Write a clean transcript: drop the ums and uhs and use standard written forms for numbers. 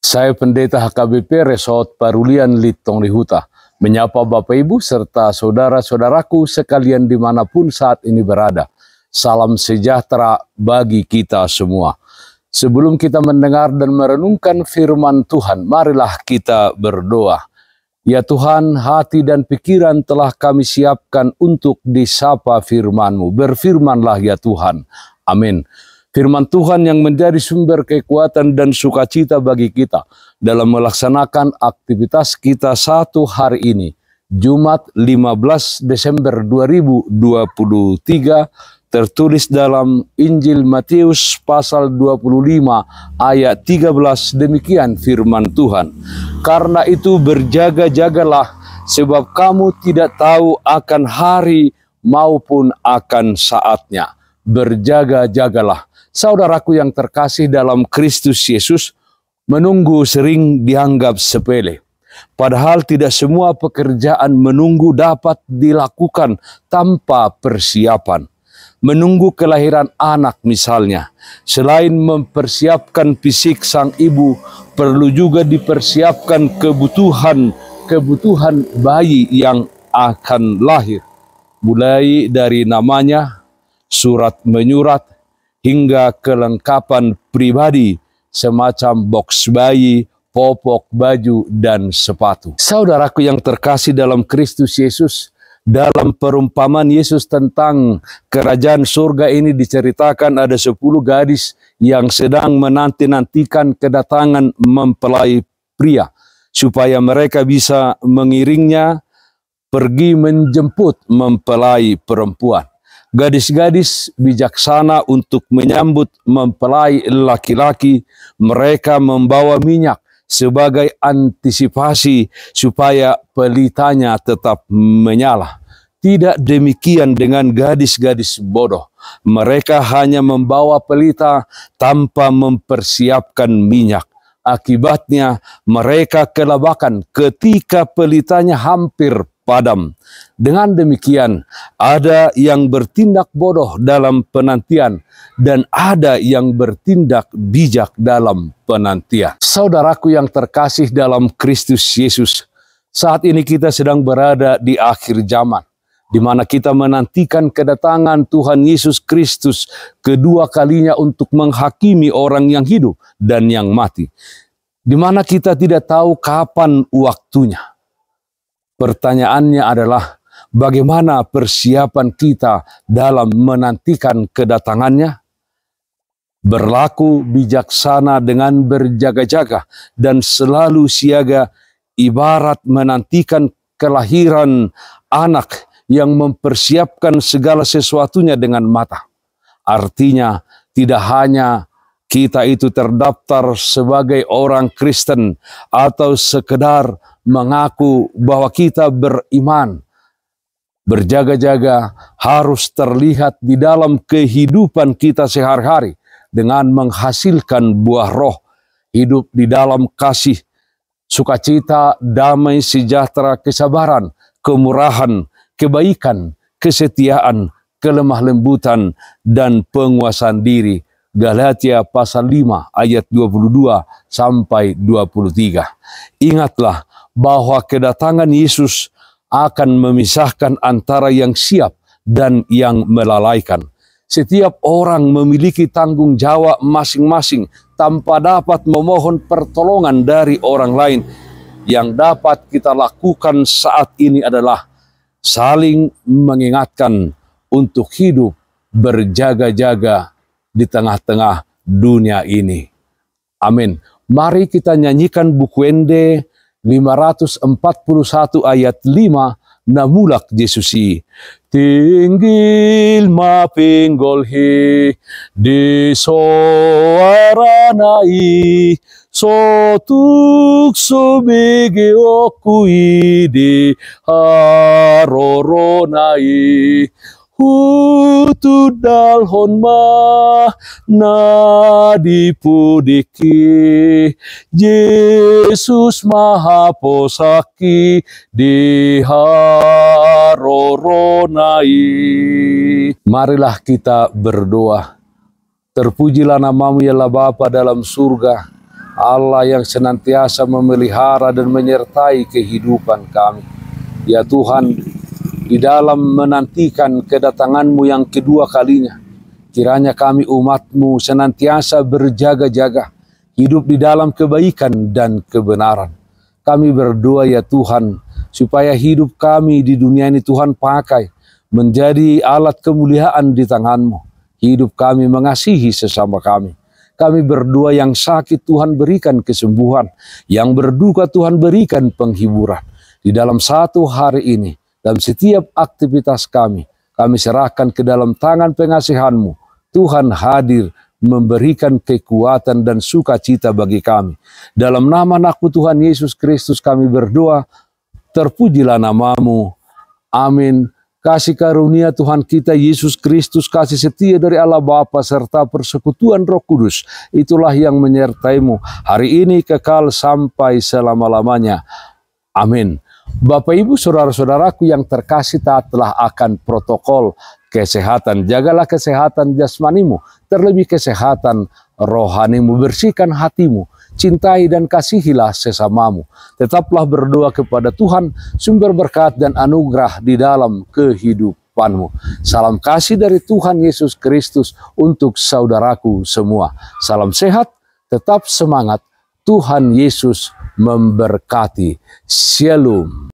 Saya Pendeta HKBP Resort Parulian Litong Lihuta, menyapa Bapak Ibu serta saudara-saudaraku sekalian dimanapun saat ini berada. Salam sejahtera bagi kita semua. Sebelum kita mendengar dan merenungkan firman Tuhan, marilah kita berdoa. Ya Tuhan, hati dan pikiran telah kami siapkan untuk disapa firman-Mu. Berfirmanlah ya Tuhan. Amin. Firman Tuhan yang menjadi sumber kekuatan dan sukacita bagi kita dalam melaksanakan aktivitas kita satu hari ini, Jumat 15 Desember 2023, tertulis dalam Injil Matius pasal 25 ayat 13, demikian firman Tuhan. Karena itu berjaga-jagalah, sebab kamu tidak tahu akan hari maupun akan saatnya. Berjaga-jagalah. Saudaraku yang terkasih dalam Kristus Yesus, menunggu sering dianggap sepele. Padahal tidak semua pekerjaan menunggu dapat dilakukan tanpa persiapan. Menunggu kelahiran anak misalnya, selain mempersiapkan fisik sang ibu, perlu juga dipersiapkan kebutuhan bayi yang akan lahir. Mulai dari namanya, surat menyurat, hingga kelengkapan pribadi semacam box bayi, popok, baju, dan sepatu. Saudaraku yang terkasih dalam Kristus Yesus, dalam perumpamaan Yesus tentang kerajaan surga ini diceritakan ada 10 gadis yang sedang menanti-nantikan kedatangan mempelai pria, supaya mereka bisa mengiringnya pergi menjemput mempelai perempuan. Gadis-gadis bijaksana untuk menyambut mempelai laki-laki. Mereka membawa minyak sebagai antisipasi supaya pelitanya tetap menyala. Tidak demikian dengan gadis-gadis bodoh. Mereka hanya membawa pelita tanpa mempersiapkan minyak. Akibatnya mereka kelabakan ketika pelitanya hampir padam. Dengan demikian, ada yang bertindak bodoh dalam penantian dan ada yang bertindak bijak dalam penantian. Saudaraku yang terkasih dalam Kristus Yesus, saat ini kita sedang berada di akhir zaman, di mana kita menantikan kedatangan Tuhan Yesus Kristus kedua kalinya untuk menghakimi orang yang hidup dan yang mati, di mana kita tidak tahu kapan waktunya. Pertanyaannya adalah, bagaimana persiapan kita dalam menantikan kedatangannya? Berlaku bijaksana dengan berjaga-jaga dan selalu siaga, ibarat menantikan kelahiran anak yang mempersiapkan segala sesuatunya dengan mata. Artinya, tidak hanya kita itu terdaftar sebagai orang Kristen atau sekedar mengaku bahwa kita beriman. Berjaga-jaga harus terlihat di dalam kehidupan kita sehari-hari dengan menghasilkan buah roh, hidup di dalam kasih, sukacita, damai, sejahtera, kesabaran, kemurahan, kebaikan, kesetiaan, kelemah lembutan, dan penguasaan diri. Galatia pasal 5 ayat 22 sampai 23. Ingatlah bahwa kedatangan Yesus akan memisahkan antara yang siap dan yang melalaikan. Setiap orang memiliki tanggung jawab masing-masing tanpa dapat memohon pertolongan dari orang lain. Yang dapat kita lakukan saat ini adalah saling mengingatkan untuk hidup berjaga-jaga di tengah-tengah dunia ini. Amin. Mari kita nyanyikan buku Ende 541 ayat 5, namulak Yesusi. Tinggil mapinggol he di soaranai sotuk subege okui di haroronai. Hutu dalhon ma na dipudiki Yesus maha posaki di haroronai. Marilah kita berdoa. Terpujilah namamu ya Allah Bapa dalam surga. Allah yang senantiasa memelihara dan menyertai kehidupan kami. Ya Tuhan, di dalam menantikan kedatangan-Mu yang kedua kalinya, kiranya kami umat-Mu senantiasa berjaga-jaga, hidup di dalam kebaikan dan kebenaran. Kami berdoa ya Tuhan, supaya hidup kami di dunia ini Tuhan pakai menjadi alat kemuliaan di tangan-Mu. Hidup kami mengasihi sesama kami. Kami berdoa yang sakit Tuhan berikan kesembuhan, yang berduka Tuhan berikan penghiburan. Di dalam satu hari ini, dalam setiap aktivitas kami serahkan ke dalam tangan pengasihan-Mu. Tuhan hadir memberikan kekuatan dan sukacita bagi kami. Dalam nama Anak-Mu Tuhan Yesus Kristus kami berdoa, terpujilah nama-Mu. Amin. Kasih karunia Tuhan kita Yesus Kristus, kasih setia dari Allah Bapa serta persekutuan Roh Kudus, itulah yang menyertai-Mu hari ini kekal sampai selama-lamanya. Amin. Bapak Ibu saudara-saudaraku yang terkasih, taatlah akan protokol kesehatan. Jagalah kesehatan jasmanimu, terlebih kesehatan rohanimu. Bersihkan hatimu, cintai dan kasihilah sesamamu. Tetaplah berdoa kepada Tuhan, sumber berkat dan anugerah di dalam kehidupanmu. Salam kasih dari Tuhan Yesus Kristus untuk saudaraku semua. Salam sehat, tetap semangat. Tuhan Yesus memberkati. Shalom.